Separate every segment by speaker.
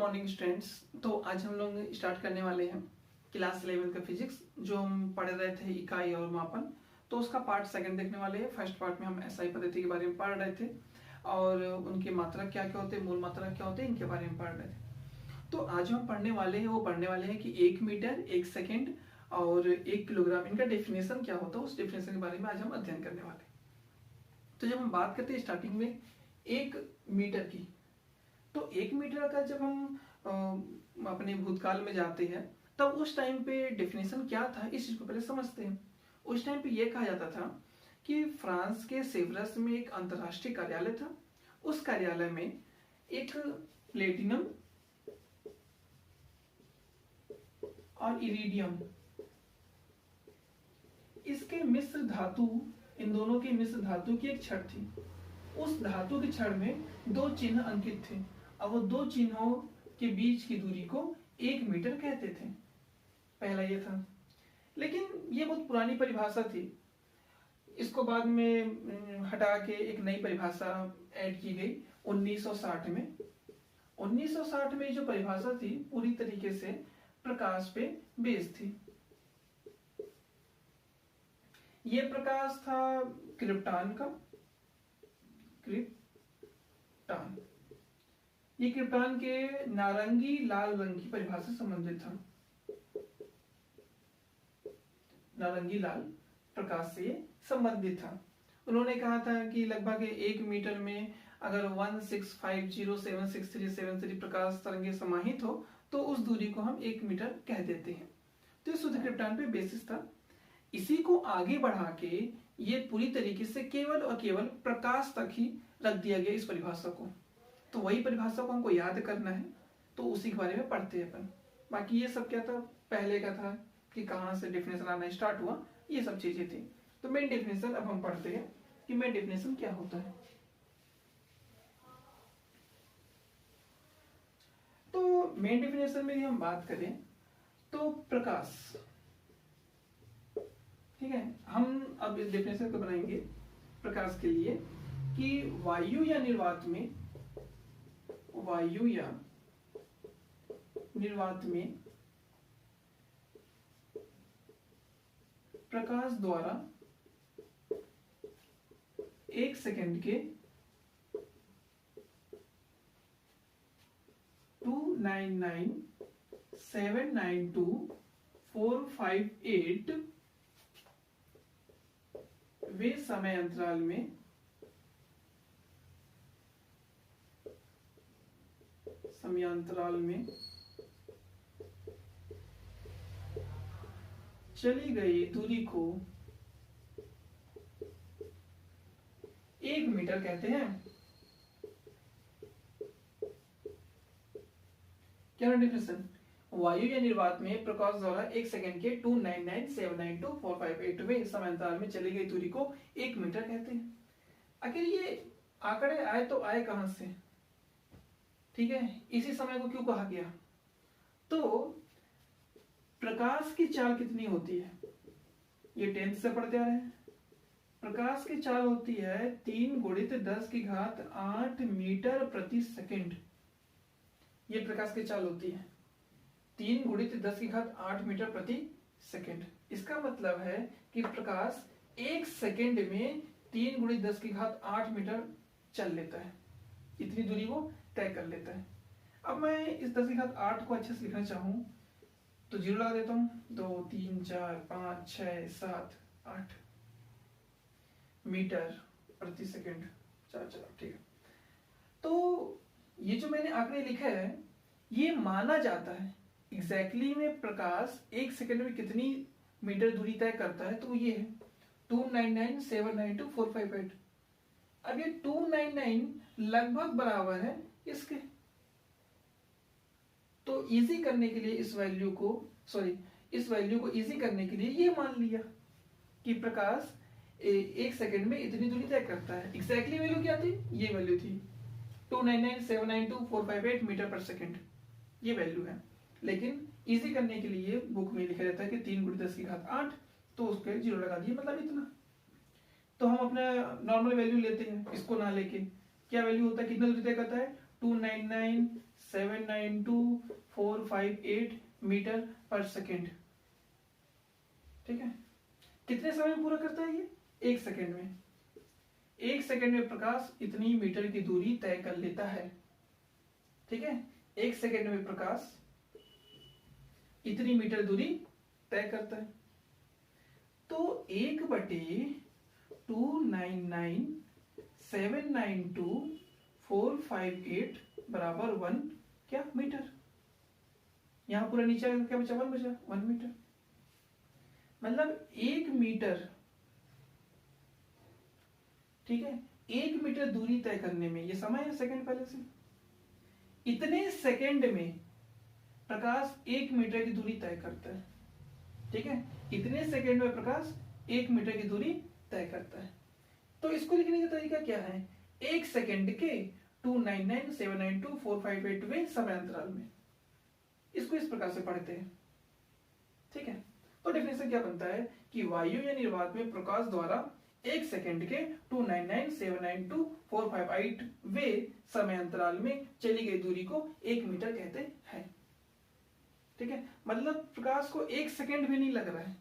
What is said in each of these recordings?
Speaker 1: Morning students. तो आज हम लोग स्टार्ट करने वाले हैं क्लास 11 का फिजिक्स, जो हम पढ़ रहे थे इकाई और मापन। तो उसका पार्ट सेकंड देखने वाले हैं। फर्स्ट पार्ट में हम एसआई पद्धति के बारे में पढ़ रहे थे और उनके मात्रक क्या क्या होते हैं, मूल मात्रक क्या होते हैं, इनके बारे में पढ़ रहे थे। तो आज हम पढ़ने वाले हैं कि 1 मीटर 1 सेकेंड और 1 किलोग्राम, इनका डेफिनेशन क्या होता है, उस डेफिनेशन के बारे में आज हम अध्ययन करने वाले हैं। तो जब हम बात करते हैं स्टार्टिंग में 1 मीटर की, तो 1 मीटर का जब हम अपने भूतकाल में जाते हैं तब उस टाइम पे डेफिनेशन क्या था, इस चीज को पहले समझते हैं। उस टाइम पे यह कहा जाता था कि फ्रांस के सेवरस में एक अंतरराष्ट्रीय कार्यालय था। उस कार्यालय में एक प्लेटिनम और इरिडियम, इसके मिश्र धातु, इन दोनों के मिश्र धातु की एक छड़ थी। उस धातु की छड़ में 2 चिन्ह अंकित थे। अब वो 2 चिन्हों के बीच की दूरी को 1 मीटर कहते थे। पहला ये था, लेकिन ये बहुत पुरानी परिभाषा थी। इसको बाद में हटा के एक नई परिभाषा ऐड की गई 1960 में। 1960 में जो परिभाषा थी पूरी तरीके से प्रकाश पे बेस्ड थी। ये प्रकाश था क्रिप्टॉन का। क्रिप्टॉन, ये क्रिप्टॉन के नारंगी लाल रंग की परिभाषा से संबंधित था। नारंगी लाल प्रकाश से संबंधित था। उन्होंने कहा था कि लगभग 1 मीटर में अगर 165076373 प्रकाश तरंगे समाहित हो तो उस दूरी को हम 1 मीटर कह देते हैं। तो ये शुद्ध क्रिप्टॉन पे बेसिस था। इसी को आगे बढ़ा के ये पूरी तरीके से केवल और केवल प्रकाश तक ही रख दिया गया इस परिभाषा को। तो वही परिभाषा को हमको याद करना है, तो उसी के बारे में पढ़ते हैं अपन। बाकी ये सब क्या था, पहले का था कि कहाँ से डेफिनेशन आना स्टार्ट हुआ, ये सब चीजें थी। तो मेन डेफिनेशन अब हम पढ़ते हैं कि मेन डेफिनेशन क्या होता है। तो मेन डेफिनेशन में हम बात करें तो प्रकाश, ठीक है, हम अब इस डेफिनेशन को बनाएंगे प्रकाश के लिए कि वायु या निर्वात में प्रकाश द्वारा 1 सेकेंड के 299,792,458 वे समय अंतराल में चली गई दूरी को 1 मीटर कहते हैं। क्या डेफिनेशन, वायु या निर्वात में प्रकाश द्वारा 1 सेकेंड के 299,792,458 वे समय अंतराल में चली गई दूरी को 1 मीटर कहते हैं। आखिर ये आंकड़े आए तो आए कहां से, ठीक है, इसी समय को क्यों कहा गया। तो प्रकाश की चाल कितनी होती है, ये 10th से पढ़ते आ रहे हैं। प्रकाश की चाल होती है 3 × 10⁸ मीटर प्रति सेकेंड। ये प्रकाश की चाल होती है 3 × 10⁸ मीटर प्रति सेकेंड। इसका मतलब है कि प्रकाश 1 सेकेंड में 3 × 10⁸ मीटर चल लेता है, इतनी दूरी वो तय कर लेता है। अब मैं इस 10⁸ को अच्छे से लिखना चाहूं तो 0 लगा देता हूं। 2 3 4 5 6 7 8 मीटर प्रति सेकेंड। चलो ठीक है। तो ये जो मैंने आंकड़े लिखे है, ये माना जाता है एग्जैक्टली में प्रकाश 1 सेकेंड में कितनी मीटर दूरी तय करता है, तो ये है 299,792,458। अब ये 299 लगभग बराबर है इसके। तो इजी करने के लिए इस वैल्यू को इजी करने के लिए ये मान लिया कि प्रकाश 1 सेकेंड में इतनी दूरी तय करता है। एग्जैक्टली वैल्यू क्या थी, ये वैल्यू थी 299,792,458 मीटर पर सेकेंड, ये वैल्यू है। लेकिन इजी करने के लिए बुक में लिखा रहता है कि 3 × 10⁸, तो उसके 0 लगा दिए, मतलब इतना। तो हम अपना नॉर्मल वैल्यू लेते हैं, इसको ना लेके। क्या वैल्यू होता है, कितना दूरी तय करता है, 299 792,458 मीटर पर सेकेंड। ठीक है, कितने समय में पूरा करता है ये? 1 सेकेंड में। 1 सेकेंड में प्रकाश इतनी मीटर की दूरी तय कर लेता है। ठीक है, 1 सेकेंड में प्रकाश इतनी मीटर दूरी तय करता है। तो 1/299,792,458 बराबर 1 क्या मीटर। यहां पूरा नीचे क्या बचा? 1 बचा, 1 मीटर। मतलब 1 मीटर, ठीक है, 1 मीटर दूरी तय करने में ये समय है सेकंड पहले से। इतने सेकंड में प्रकाश 1 मीटर की दूरी तय करता है। ठीक है, इतने सेकंड में प्रकाश 1 मीटर की दूरी तय करता है। तो इसको लिखने का तरीका क्या है? 1 सेकंड के 299,792,458वें समय अंतराल में इसको इस प्रकार से पढ़ते हैं। ठीक है, तो डेफिनेशन क्या बनता है कि वायु या निर्वात में प्रकाश द्वारा 1 सेकंड के 299,792,458वें समय अंतराल में चली गई दूरी को 1 मीटर कहते हैं। ठीक है, मतलब प्रकाश को 1 सेकंड भी नहीं लग रहा है।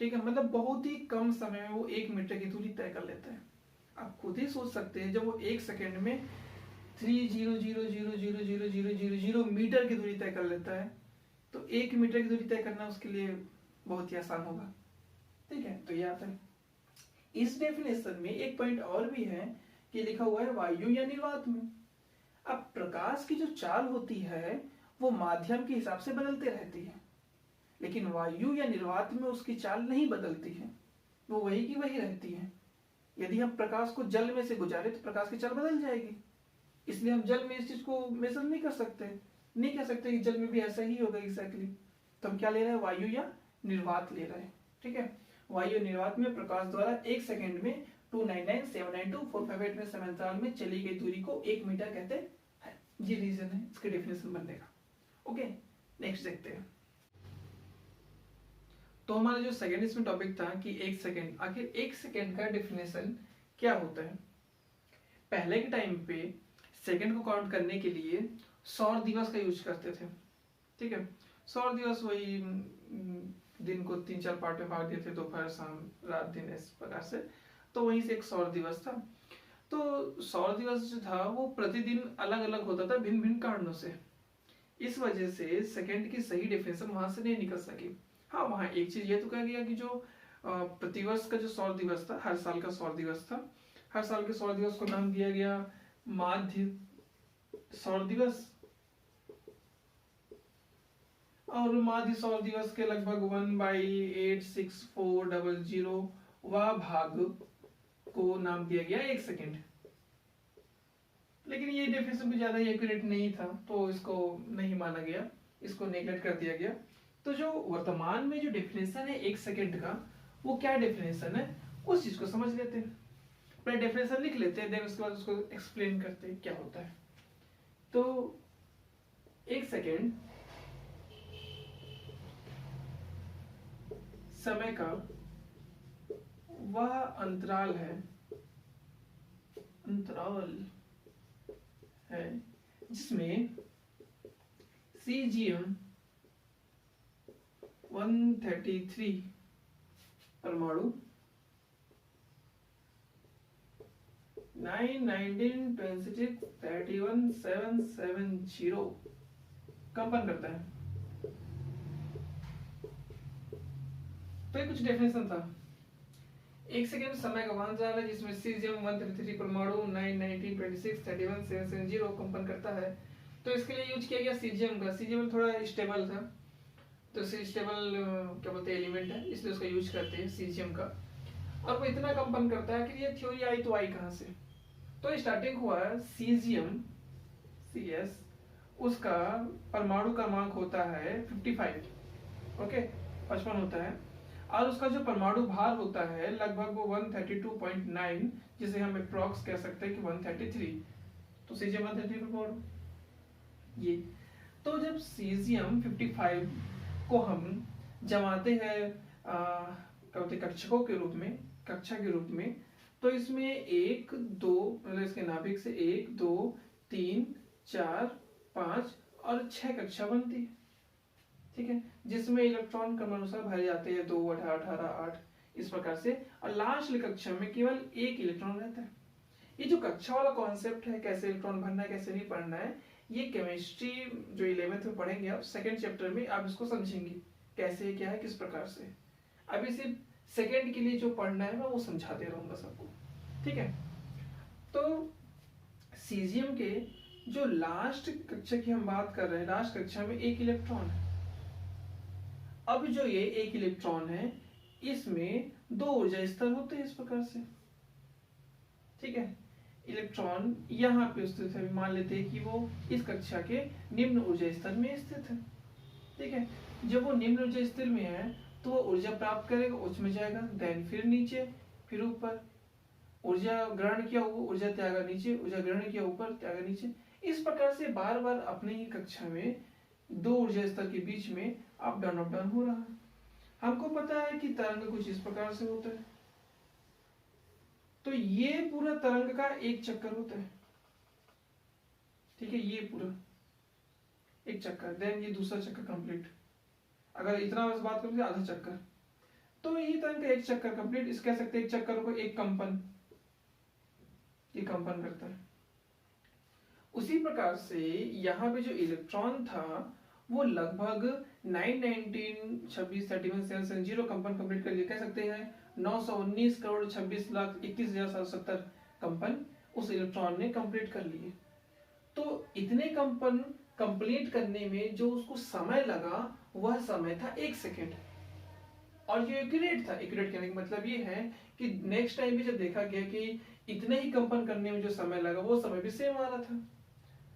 Speaker 1: ठीक है, मतलब बहुत ही कम समय में वो 1 मीटर की दूरी तय कर लेता है। आप खुद ही सोच सकते हैं, जब वो 1 सेकंड में 3,000,000,000 मीटर की दूरी तय कर लेता है, तो 1 मीटर की दूरी तय करना उसके लिए बहुत ही आसान होगा। ठीक है, तो ये आता है। इस डेफिनेशन में एक पॉइंट और भी है कि लिखा हुआ है वायु या निर्वात में। अब प्रकाश की जो चाल होती है वो माध्यम के हिसाब से बदलते रहती है, लेकिन वायु या निर्वात में उसकी चाल नहीं बदलती है, वो वही की वही रहती है। यदि हम प्रकाश को जल में से गुजारे तो प्रकाश की चाल बदल जाएगी, इसलिए हम जल में इस चीज को मेजर नहीं कर सकते, नहीं कह सकते कि जल में भी ऐसा ही होगा एग्जैक्टली। तो हम क्या ले रहे हैं? वायु या निर्वात ले रहे हैं। ठीक है, वायु निर्वात में प्रकाश द्वारा 1 सेकंड में 299,792,458 में समय अंतराल में चली गई दूरी को 1 मीटर कहते हैं। ये रीजन है इसके डेफिनेशन बनने का। ओके, नेक्स्ट देखते हैं। तो हमारा जो सेकंड इसमें टॉपिक था कि 1 सेकंड, आखिर 1 सेकंड का डेफिनेशन क्या होता है। पहले के टाइम पे सेकंड को काउंट करने के लिए सौर दिवस का यूज करते थे। ठीक है, सौर दिवस वही दिन को 3-4 पार्ट में बांट देते, दोपहर शाम रात दिन इस प्रकार से, तो वहीं से एक सौर दिवस था। तो सौर दिवस जो था वो प्रतिदिन अलग अलग होता था भिन्न भिन्न कारणों से। इस वजह से सेकंड की सही डेफिनेशन वहां से नहीं निकल सकी। हाँ, वहां एक चीज ये तो कहा गया कि जो प्रतिवर्ष का जो सौर दिवस था, हर साल का सौर दिवस था, हर साल के सौर दिवस को नाम दिया गया माध्य सौर दिवस, और माध्य सौर दिवस के लगभग 1/86400 भाग को नाम दिया गया 1 सेकंड। लेकिन ये डेफिनेशन भी ज्यादा एक्यूरेट नहीं था, तो इसको नहीं माना गया, इसको नेगलेक्ट कर दिया गया। तो जो वर्तमान में जो डेफिनेशन है 1 सेकंड का, वो क्या डेफिनेशन है उस चीज को समझ लेते हैं। पहले डेफिनेशन लिख लेते हैं, देन उसके बाद उसको एक्सप्लेन करते हैं क्या होता है। तो 1 सेकंड समय का वह अंतराल है जिसमें सीजियम 133 परमाणु 9, 19, 26, 31, 770 कंपन करता है। तो ये कुछ डेफिनेशन था। 1 सेकेंड समय का वह अंतराल है जिसमें सीजियम 133 परमाणु 9, 19, 26, 31, 770 कंपन करता है। तो इसके लिए यूज किया गया सीजियम का। सीजियम थोड़ा स्टेबल था, तो स्टेबल क्या बोलते हैं एलिमेंट है, इसलिए उसका यूज करते हैं सीजियम का। और वो इतना कंपन करता है कि ये थ्योरी आई तो आई कहां से? तो स्टार्टिंग हुआ सीजियम CS, उसका परमाणु क्रमांक होता है 55, ओके 55 होता है, और उसका जो परमाणु भार होता है लगभग वो 132.9, जिसे हम अप्रॉक्स कह सकते हैं कि 133। तो सीजियम 133 परमाणु ये। तो जब सीजियम 55 को हम जमाते हैं कक्षकों के रूप में, कक्षा के रूप में, तो इसमें 1 2 मतलब इसके नाभिक से 1 2 3 4 5 और 6 कक्षा बनती है, ठीक है, जिसमें इलेक्ट्रॉन क्रमानुसार भरे जाते हैं 2, 18, 18, 8 इस प्रकार से, और लास्ट कक्षा में केवल एक इलेक्ट्रॉन रहता है। ये जो कक्षा वाला कॉन्सेप्ट है, कैसे इलेक्ट्रॉन भरना है कैसे नहीं पढ़ना है, ये केमिस्ट्री जो 11th में पढ़ेंगे आप, सेकेंड चैप्टर में आप इसको समझेंगे कैसे क्या है किस प्रकार से। अभी सिर्फ सेकेंड के लिए जो पढ़ना है मैं वो समझाते रहूंगा सबको, ठीक है। तो सीजियम के जो लास्ट कक्षा की हम बात कर रहे हैं, लास्ट कक्षा में एक इलेक्ट्रॉन है। अब जो ये एक इलेक्ट्रॉन है इसमें 2 ऊर्जा स्तर होते हैं इस प्रकार से, ठीक है। इलेक्ट्रॉन यहाँ पे स्थित है, मान लेते हैं कि वो इस कक्षा के निम्न ऊर्जा स्तर में स्थित है, ठीक है। जब वो निम्न ऊर्जा स्तर में है तो वो ऊर्जा प्राप्त करेगा, उच्च में जाएगा, देन फिर नीचे, फिर ऊपर, ऊर्जा ग्रहण किया ऊर्जा त्यागा नीचे, ऊर्जा ग्रहण किया ऊपर, त्यागा नीचे। इस प्रकार से बार बार अपने ही कक्षा में 2 ऊर्जा स्तर के बीच में अप डाउन हो रहा है। हमको पता है कि तरंग कुछ इस प्रकार से होता है, तो ये पूरा तरंग का एक चक्कर होता है, ठीक है, ये पूरा एक चक्कर, देन ये दूसरा चक्कर कंप्लीट। अगर इतना बस बात करें आधा चक्कर, तो ये तरंग का एक चक्कर कंप्लीट, इस कह सकते हैं एक चक्कर को एक कंपन, ये कंपन करता है। उसी प्रकार से यहाँ पे जो इलेक्ट्रॉन था वो लगभग 919,26,31,770 कंपन कंप्लीट कर लिया, कह सकते हैं 919,26,21,770 कंपन उस इलेक्ट्रॉन ने कंप्लीट कर लिए। तो इतने कंपन कंप्लीट करने में जो उसको समय लगा वह समय था 1 सेकेंड, और ये एक्यूरेट था। एक्यूरेट कहने का मतलब ये है कि नेक्स्ट टाइम भी जब देखा गया कि इतने ही कंपन करने में जो समय लगा वो समय भी सेम आ रहा था,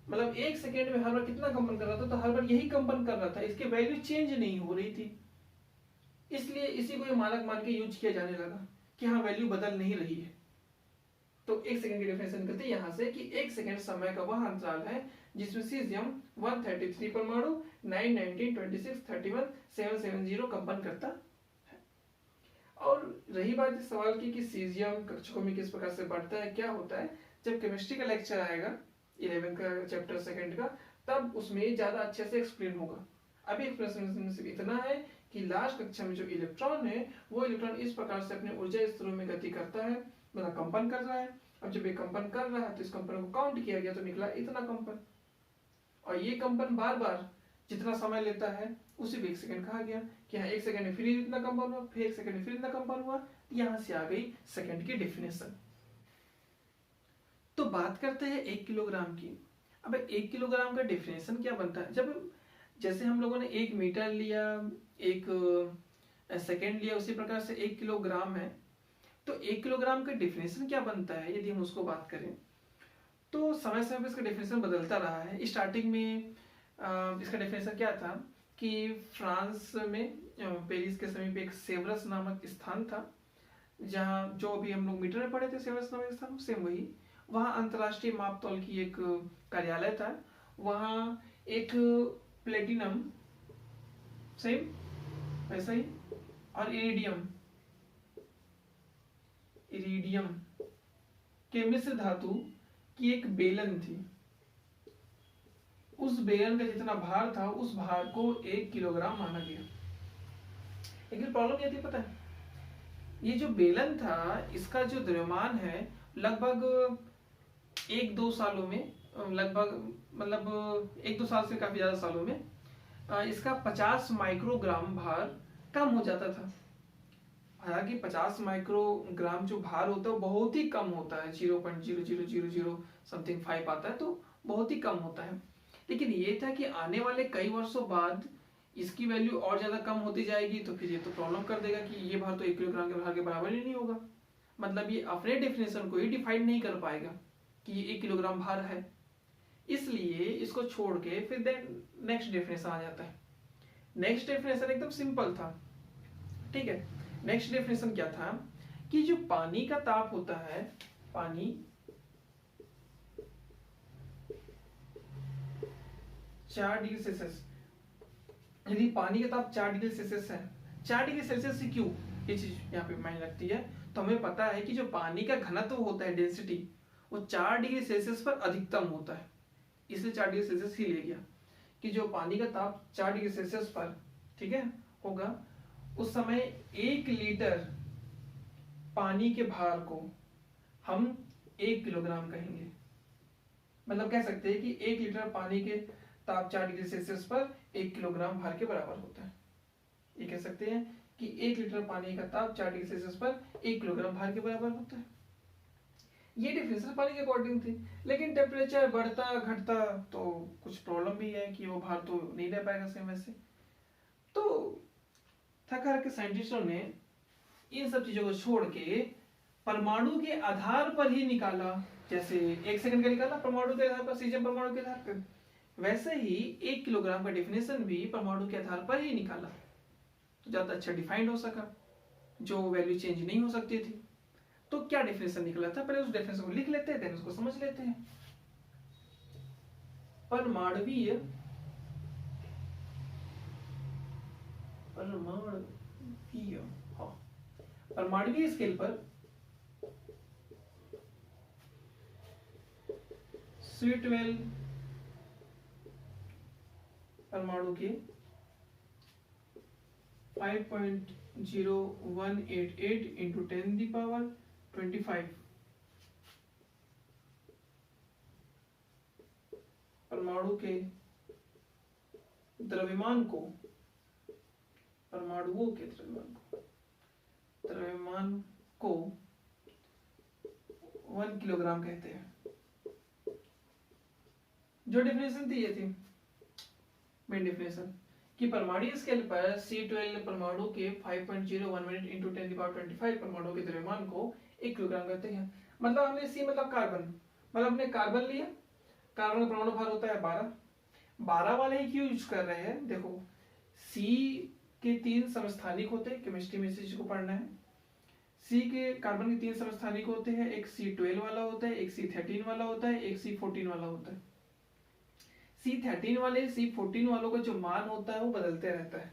Speaker 1: मतलब 1 सेकेंड में हर बार कितना कंपन कर रहा था, तो हर बार यही कंपन कर रहा था, इसकी वैल्यू चेंज नहीं हो रही थी। इसलिए इसी को मानक मान के यूज किया जाने लगा कि हाँ वैल्यू बदल नहीं रही है। तो 1 सेकेंड की डेफिनेशन करते हैं यहाँ से कि 1 सेकेंड समय का वह अंतराल है जिसमें सीजियम 133 परमाणु 919 26 31 770 कंपन करता है। और रही बात इस सवाल की कि सीजियम कक्षकों में किस प्रकार से बढ़ता है, क्या होता है, जब केमिस्ट्री का लेक्चर आएगा 11 का चैप्टर सेकंड का, तब उसमें ज्यादा अच्छे से एक्सप्लेन होगा। अभी एक्सप्लेनेशन सिर्फ इतना है कि लास्ट कक्षा में जो इलेक्ट्रॉन है वो इलेक्ट्रॉन इस प्रकार से अपने ऊर्जा स्तरों में गति करता है, मतलब कंपन कर रहा है। अब जब ये कंपन कर रहा है तो इस कंपन को काउंट किया गया तो निकला इतना कंपन, और ये कंपन बार बार जितना समय लेता है उसी को 1 सेकंड कहा गया कि हाँ 1 सेकंड में फिर इतना कंपन हुआ, फिर 1 सेकंड में फिर इतना कंपन हुआ। यहां से आ गई सेकंड की डेफिनेशन। तो बात करते हैं 1 किलोग्राम की। अब 1 किलोग्राम का डेफिनेशन क्या बनता है, जब जैसे हम लोगों ने 1 मीटर लिया, 1 सेकेंड लिया, उसी प्रकार से 1 किलोग्राम है। तो 1 किलोग्राम का डेफिनेशन क्या बनता है यदि हम उसको बात करें, तो समय समय पर इसका डेफिनेशन बदलता रहा है। स्टार्टिंग में इसका डेफिनेशन क्या था कि फ्रांस में पेरिस के समीप एक सेवरस नामक स्थान था, जहाँ जो अभी हम लोग मीटर में पढ़े थे सेवरस नामक स्थान, सेम वही, वहाँ अंतरराष्ट्रीय मापतौल की एक कार्यालय था। वहाँ एक प्लेटिनम सेम वैसा ही और इरिडियम के मिश्र धातु की एक बेलन थी। उस बेलन का जितना भार था उस भार को 1 किलोग्राम माना गया। लेकिन प्रॉब्लम ये थी पता है, ये जो बेलन था इसका जो द्रव्यमान है लगभग 1-2 सालों में, लगभग मतलब 1-2 साल से काफी ज्यादा सालों में इसका 50 माइक्रोग्राम भार कम हो जाता था। हालांकि 50 माइक्रोग्राम जो भार होता है बहुत ही कम होता है, 0.0000 समथिंग 5 आता है, तो बहुत ही कम होता है। लेकिन ये था कि आने वाले कई वर्षों बाद इसकी वैल्यू और ज्यादा कम होती जाएगी, तो फिर ये तो प्रॉब्लम कर देगा कि ये भार तो 1 किलोग्राम के भार के बराबर ही नहीं होगा। मतलब ये अपने डेफिनेशन को ही डिफाइन नहीं कर पाएगा कि ये 1 किलोग्राम भार है, इसलिए इसको छोड़ के फिर नेक्स्ट डेफिनेशन आ जाता है। नेक्स्ट डेफिनेशन एकदम सिंपल था, ठीक है। नेक्स्ट डेफिनेशन क्या था कि जो पानी का ताप होता है, पानी 4 डिग्री सेल्सियस, यदि पानी का ताप 4 डिग्री सेल्सियस है, 4 डिग्री सेल्सियस से क्यों, ये चीज यहाँ पे मायने रखती है। तो हमें पता है कि जो पानी का घनत्व होता है, डेंसिटी, वो 4 डिग्री सेल्सियस पर अधिकतम होता है। इसलिए 4 डिग्री सेल्सियस ही ले गया कि जो पानी का ताप 4 डिग्री सेल्सियस पर, ठीक है, होगा, उस समय 1 लीटर पानी के भार को हम 1 किलोग्राम कहेंगे। मतलब कह सकते हैं कि 1 लीटर पानी के ताप 4 डिग्री सेल्सियस पर 1 किलोग्राम भार के बराबर होता है। ये कह सकते हैं कि 1 लीटर पानी का ताप 4 डिग्री सेल्सियस पर 1 किलोग्राम भार के बराबर होता है। ये डेफिनेशन पानी के अकॉर्डिंग थी, लेकिन टेम्परेचर बढ़ता घटता तो कुछ प्रॉब्लम भी है कि वो भार तो नहीं रह पाएगा सेम वैसे। तो थक के साइंटिस्टों ने इन सब चीजों को छोड़ के परमाणु के आधार पर ही निकाला, जैसे 1 सेकंड का निकाला परमाणु के आधार पर, सीजियम परमाणु के आधार पर, वैसे ही 1 किलोग्राम का डेफिनेशन भी परमाणु के आधार पर ही निकाला, तो ज्यादा अच्छा डिफाइंड हो सका, जो वैल्यू चेंज नहीं हो सकती थी। तो क्या डेफिनेशन निकला था, पहले उस डेफिनेशन को लिख लेते हैं, देन उसको समझ लेते हैं। परमाणुवीय परमाणुवीय स्केल पर C12 परमाणु के 5.0188 into 10⁻25 परमाणु के द्रव्यमान को, परमाणुओं के द्रव्यमान को 1 किलोग्राम कहते हैं। जो डेफिनेशन थी ये थी मेन डेफिनेशन कि परमाणु स्केल पर C12 परमाणु के 5.011 into 10⁻25 परमाणु के द्रव्यमान को 1 किलोग्राम कहते हैं। मतलब हमने C मतलब कार्बन, मतलब हमने कार्बन लिया, कार्बन का परमाणु भार होता है 12 वाले ही क्यों यूज कर रहे हैं, देखो C के 3 समस्थानिक होते हैं, केमिस्ट्री में इस चीज को पढ़ना है। C के कार्बन के 3 समस्थानिक होते हैं, एक C12 वाला होता है, एक C13 वाला होता है, एक C14 वाला होता है। C13 वाले C14 वालों का जो मान होता है वो बदलते रहता है,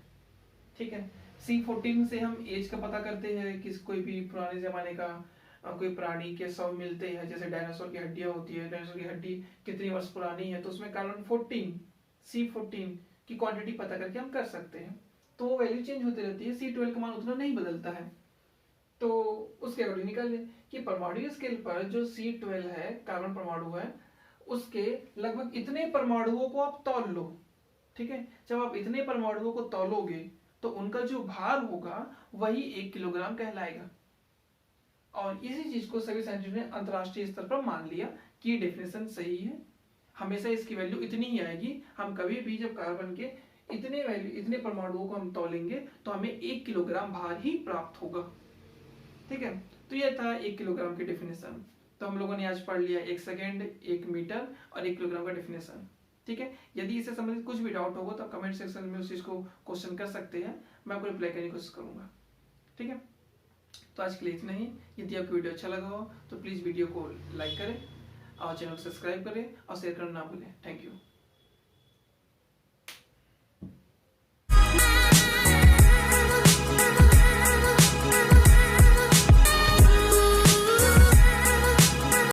Speaker 1: ठीक है। C14 से हम एज का पता करते हैं, किस कोई भी पुराने जमाने का कोई प्राणी के शव मिलते हैं, जैसे डायनासोर की हड्डियां होती है, डायनासोर की हड्डी कितनी वर्ष पुरानी है, तो उसमें कार्बन 14 C14 की क्वांटिटी पता करके हम कर सकते हैं। तो वो वैल्यू चेंज होती रहती है, C12 का मान उतना नहीं बदलता है। तो उसके अकॉर्डिंग निकाल लें कि परमाणु स्केल पर जो C12 है, कार्बन परमाणु है, उसके लगभग इतने परमाणुओं को आप तौल लो, ठीक है। जब आप इतने परमाणुओं को तौलोगे तो उनका जो भार होगा वही 1 किलोग्राम कहलाएगा। और इसी चीज को सभी साइंटिस्टों ने अंतरराष्ट्रीय स्तर पर मान लिया कि डेफिनेशन सही है, हमेशा इसकी वैल्यू इतनी ही आएगी। हम कभी भी जब कार्बन के इतने परमाणुओं को हम तौलेंगे तो हमें 1 किलोग्राम भार ही प्राप्त होगा, ठीक है। तो यह था 1 किलोग्राम की डेफिनेशन। तो हम लोगों ने आज पढ़ लिया 1 सेकेंड, 1 मीटर और 1 किलोग्राम का डेफिनेशन, ठीक है। यदि इससे संबंधित कुछ भी डाउट होगा तो आप कमेंट सेक्शन में उस चीज को क्वेश्चन कर सकते हैं, मैं आपको रिप्लाई करने की कोशिश करूंगा, ठीक है। तो आज के लिए इतना ही। यदि आपको वीडियो अच्छा लगा हो तो प्लीज वीडियो को लाइक करें और चैनल को सब्सक्राइब करें और शेयर करना ना भूलें। Thank you.